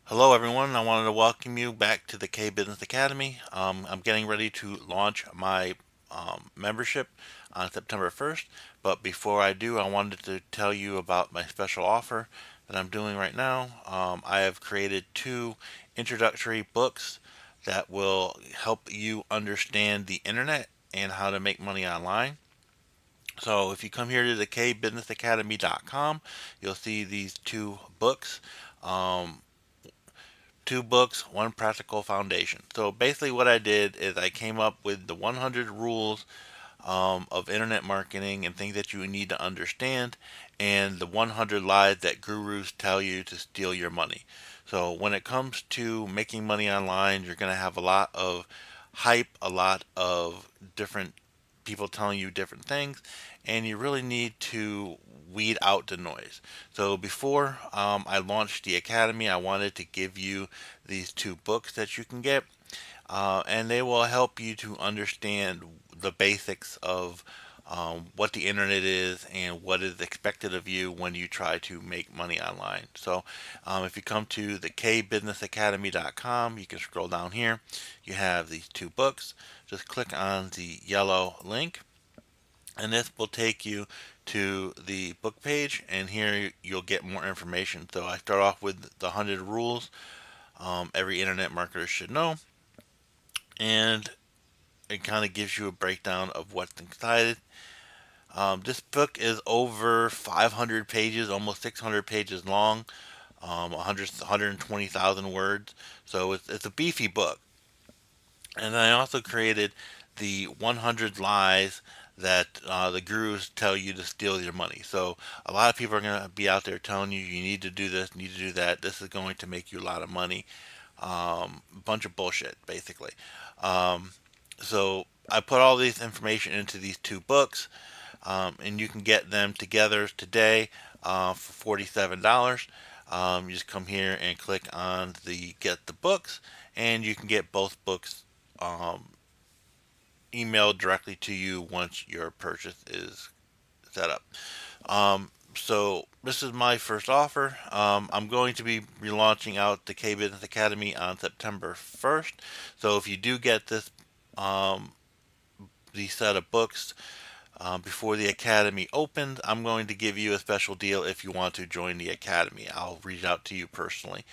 Hello, everyone. I wanted to welcome you back to the K Business Academy. I'm getting ready to launch my membership on September 1st. But before I do, I wanted to tell you about my special offer that I'm doing right now. I have created two introductory books that will help you understand the internet and how to make money online. So if you come here to the kbusinessacademy.com, you'll see these two books. Um, Two books, one practical foundation. So basically, what I did is I came up with the 100 rules of internet marketing and things that you need to understand, and the 100 lies that gurus tell you to steal your money. So when it comes to making money online, you're going to have a lot of hype, a lot of different people telling you different things, and you really need to weed out the noise. So before I launched the academy, I wanted to give you these two books that you can get, and they will help you to understand the basics of what the internet is and what is expected of you when you try to make money online. So, if you come to the kbusinessacademy.com, you can scroll down here. You have these two books. Just click on the yellow link, and this will take you to the book page. And here you'll get more information. So, I start off with the 100 rules every internet marketer should know, and it kind of gives you a breakdown of what's inside it. This book is over 500 pages, almost 600 pages long, 120,000 words. So it's a beefy book. And then I also created the 100 lies that the gurus tell you to steal your money. So a lot of people are going to be out there telling you you need to do this, need to do that. This is going to make you a lot of money. A bunch of bullshit, basically. Um, so I put all this information into these two books, and you can get them together today for $47. You just come here and click on the get the books, and you can get both books um, emailed directly to you once your purchase is set up. So this is my first offer. I'm going to be relaunching out the K Business Academy on September 1st. So if you do get this, um, the set of books before the academy opens, I'm going to give you a special deal if you want to join the academy. I'll reach out to you personally.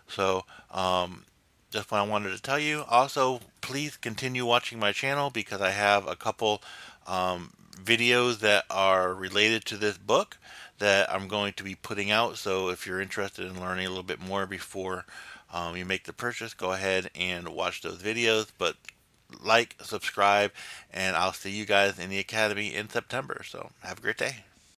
So that's what I wanted to tell you. Also, please continue watching my channel because I have a couple videos that are related to this book that I'm going to be putting out. So if you're interested in learning a little bit more before you make the purchase, go ahead and watch those videos. But like, subscribe, and I'll see you guys in the academy in September. So have a great day.